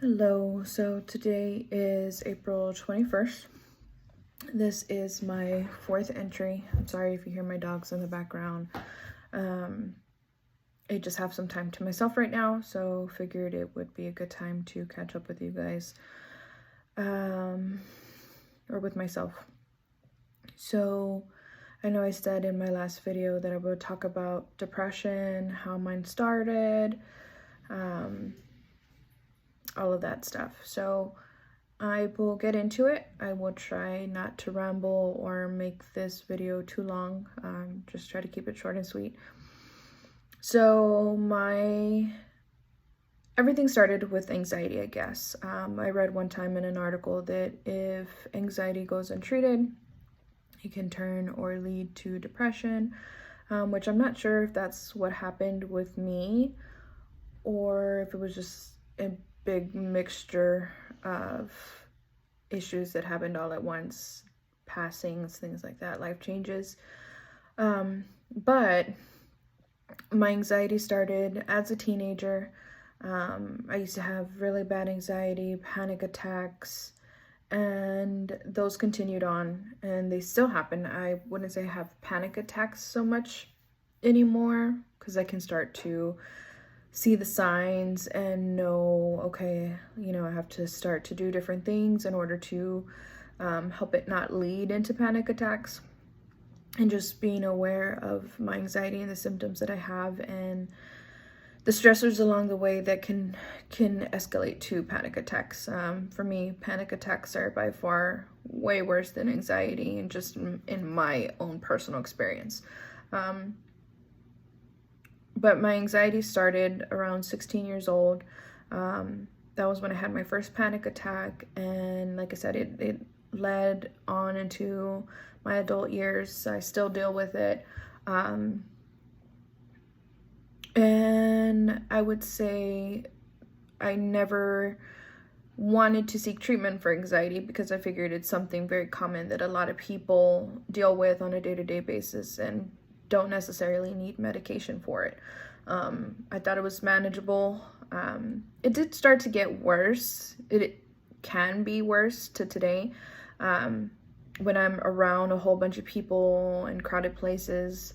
Hello, so today is April 21st. This is my fourth entry. I'm sorry if you hear my dogs in the background. I just have some time to myself right now, so figured it would be a good time to catch up with you guys, or with myself. So I know I said in my last video that I would talk about depression, how mine started, all of that stuff. So I will get into it. I will try not to ramble or make this video too long. Just try to keep it short and sweet. So everything started with anxiety, I guess. I read one time in an article that if anxiety goes untreated, it can turn or lead to depression, which I'm not sure if that's what happened with me or if it was just a big mixture of issues that happened all at once, passings, things like that, life changes. But my anxiety started as a teenager. I used to have really bad anxiety, panic attacks, and those continued on, and they still happen. I wouldn't say I have panic attacks so much anymore because I can start to see the signs and know, okay, I have to start to do different things in order to help it not lead into panic attacks, and just being aware of my anxiety and the symptoms that I have and the stressors along the way that can escalate to panic attacks. For me, panic attacks are by far way worse than anxiety, and just in my own personal experience. But my anxiety started around 16 years old. That was when I had my first panic attack. And like I said, it led on into my adult years. I still deal with it. And I would say I never wanted to seek treatment for anxiety because I figured it's something very common that a lot of people deal with on a day-to-day basis and don't necessarily need medication for it. I thought it was manageable. It did start to get worse. It can be worse to today. When I'm around a whole bunch of people in crowded places,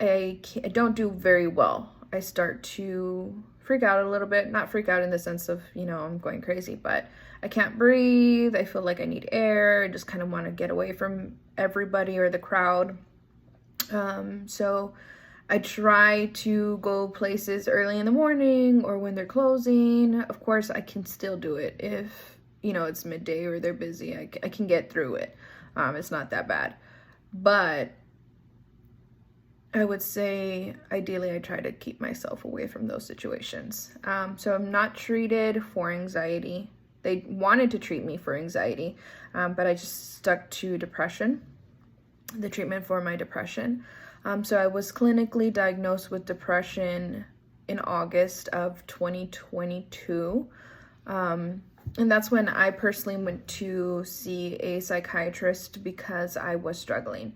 I don't do very well. I start to freak out a little bit. Not freak out in the sense of, I'm going crazy, but I can't breathe. I feel like I need air. I just kind of want to get away from everybody or the crowd. So I try to go places early in the morning or when they're closing. Of course, I can still do it if, it's midday or they're busy. I can get through it. It's not that bad. But I would say, ideally, I try to keep myself away from those situations. So I'm not treated for anxiety. They wanted to treat me for anxiety, but I just stuck to depression, the treatment for my depression. So I was clinically diagnosed with depression in August of 2022. And that's when I personally went to see a psychiatrist because I was struggling.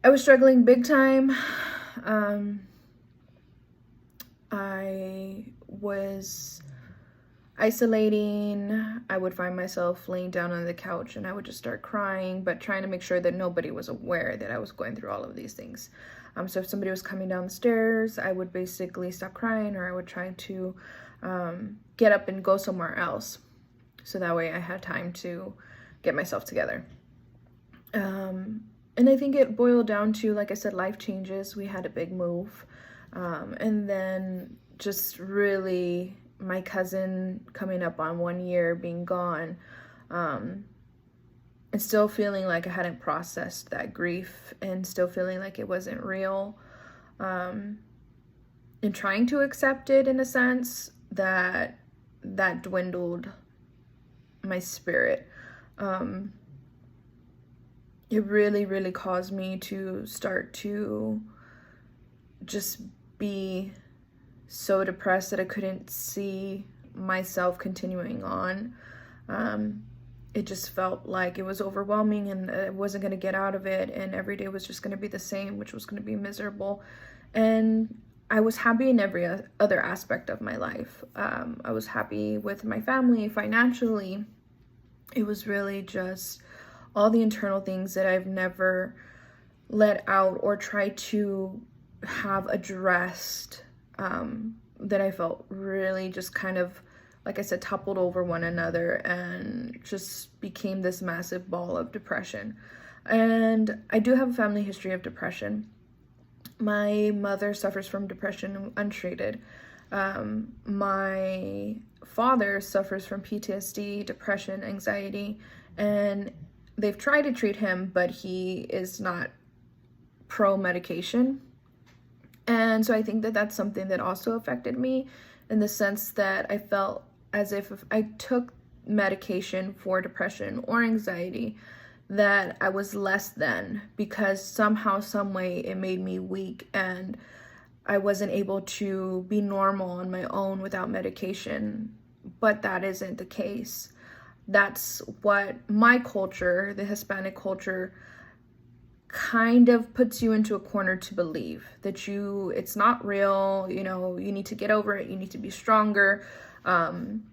I was struggling big time. I was isolating. I would find myself laying down on the couch and I would just start crying, but trying to make sure that nobody was aware that I was going through all of these things. So if somebody was coming down the stairs, I would basically stop crying, or I would try to get up and go somewhere else. So that way I had time to get myself together. And I think it boiled down to, like I said, life changes. We had a big move. And then just really my cousin coming up on 1 year being gone, and still feeling like I hadn't processed that grief, and still feeling like it wasn't real, and trying to accept it in a sense that dwindled my spirit. It really, really caused me to start to just be so depressed that I couldn't see myself continuing on. It just felt like it was overwhelming and I wasn't going to get out of it, and every day was just going to be the same, which was going to be miserable. And I was happy in every other aspect of my life. I was happy with my family, financially. It was really just all the internal things that I've never let out or tried to have addressed, that I felt really just kind of, like I said, toppled over one another and just became this massive ball of depression. And I do have a family history of depression. My mother suffers from depression untreated. My father suffers from PTSD, depression, anxiety, and they've tried to treat him, but he is not pro medication. And so I think that that's something that also affected me, in the sense that I felt as if I took medication for depression or anxiety, that I was less than, because somehow, some way it made me weak and I wasn't able to be normal on my own without medication. But that isn't the case. That's what my culture, the Hispanic culture, kind of puts you into a corner to believe that it's not real, you need to get over it, you need to be stronger. And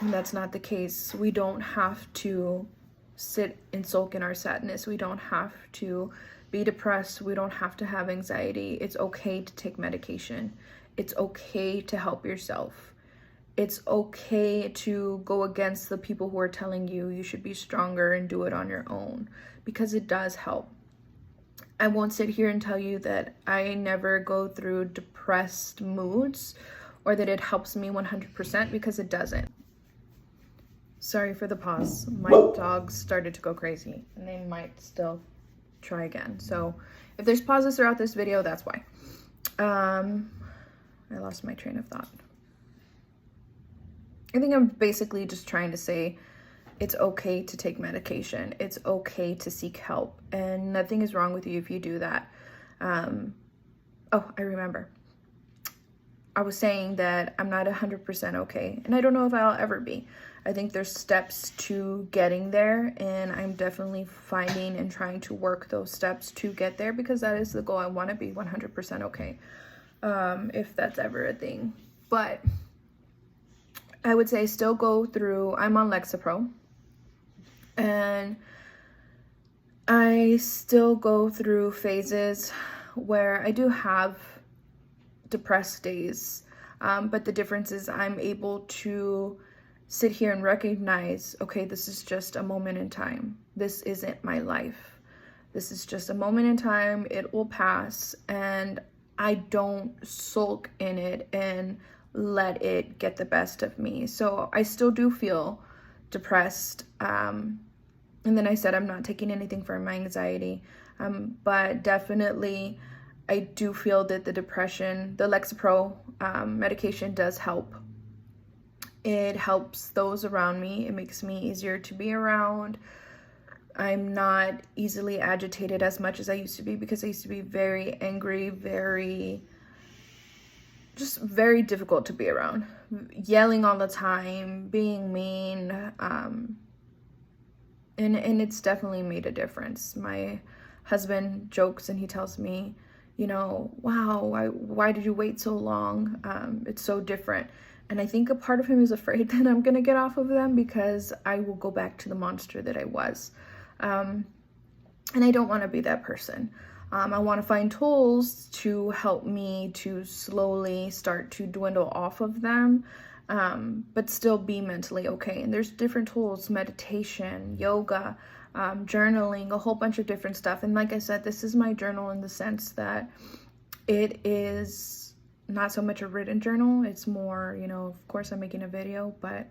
that's not the case. We don't have to sit and sulk in our sadness. We don't have to be depressed. We don't have to have anxiety. It's okay to take medication. It's okay to help yourself. It's okay to go against the people who are telling you should be stronger and do it on your own, because it does help. I won't sit here and tell you that I never go through depressed moods or that it helps me 100%, because it doesn't. Sorry for the pause. My dogs started to go crazy and they might still try again. So if there's pauses throughout this video, that's why. I lost my train of thought. I think I'm basically just trying to say it's okay to take medication. It's okay to seek help, and nothing is wrong with you if you do that. Oh, I remember. I was saying that I'm not 100% okay, and I don't know if I'll ever be. I think there's steps to getting there, and I'm definitely finding and trying to work those steps to get there, because that is the goal. I want to be 100% okay, if that's ever a thing. But I would say I still go through, I'm on Lexapro, and I still go through phases where I do have depressed days, but the difference is I'm able to sit here and recognize, okay, this is just a moment in time. This isn't my life. This is just a moment in time. It will pass, and I don't sulk in it and let it get the best of me. So I still do feel depressed. And then I said I'm not taking anything for my anxiety, but definitely I do feel that the depression, the Lexapro medication does help. It helps those around me. It makes me easier to be around. I'm not easily agitated as much as I used to be, because I used to be very angry, very difficult to be around, yelling all the time, being mean, and it's definitely made a difference. My husband jokes and he tells me, wow, why did you wait so long? It's so different. And I think a part of him is afraid that I'm gonna get off of them, because I will go back to the monster that I was. And I don't want to be that person. I want to find tools to help me to slowly start to dwindle off of them, but still be mentally okay. And there's different tools: meditation, yoga, journaling, a whole bunch of different stuff. And like I said, this is my journal in the sense that it is not so much a written journal. It's more, of course I'm making a video, but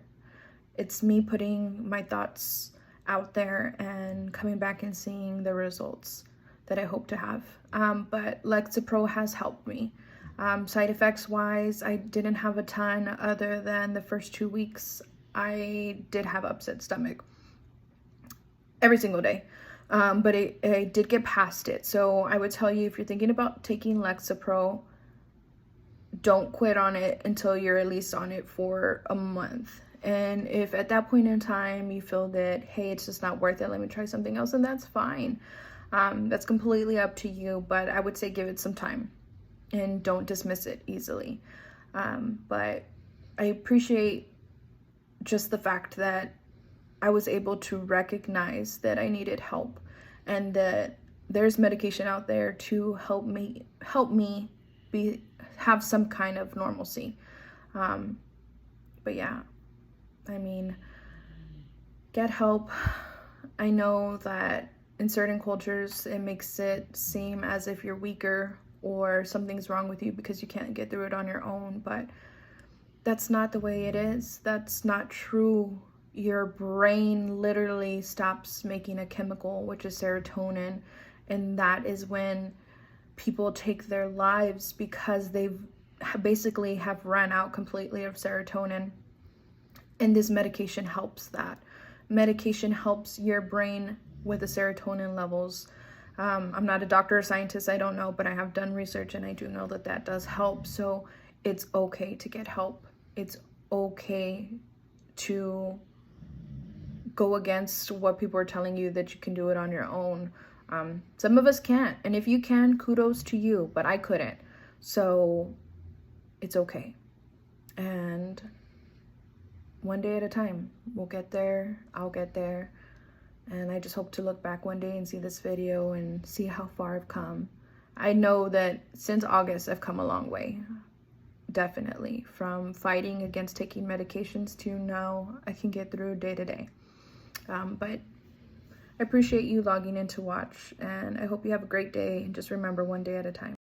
it's me putting my thoughts out there and coming back and seeing the results that I hope to have. But Lexapro has helped me. Side effects wise, I didn't have a ton, other than the first 2 weeks. I did have upset stomach every single day, but I did get past it. So I would tell you, if you're thinking about taking Lexapro, don't quit on it until you're at least on it for a month. And if at that point in time you feel that, hey, it's just not worth it, let me try something else, then that's fine. That's completely up to you, but I would say give it some time. and don't dismiss it easily. But I appreciate just the fact that I was able to recognize that I needed help, and that there's medication out there to help me have some kind of normalcy. But yeah, I mean, get help. I know that in certain cultures it makes it seem as if you're weaker or something's wrong with you because you can't get through it on your own, but that's not the way it is. That's not true. Your brain literally stops making a chemical, which is serotonin, and that is when people take their lives, because they've basically have run out completely of serotonin. And this medication helps that. Medication helps your brain with the serotonin levels. I'm not a doctor or scientist, I don't know, but I have done research and I do know that that does help. So it's okay to get help. It's okay to go against what people are telling you that you can do it on your own. Some of us can't, and if you can, kudos to you, but I couldn't. So it's okay. And one day at a time, we'll get there, I'll get there. And I just hope to look back one day and see this video and see how far I've come. I know that since August, I've come a long way. Definitely. From fighting against taking medications to now I can get through day to day. But I appreciate you logging in to watch, and I hope you have a great day, and just remember, one day at a time.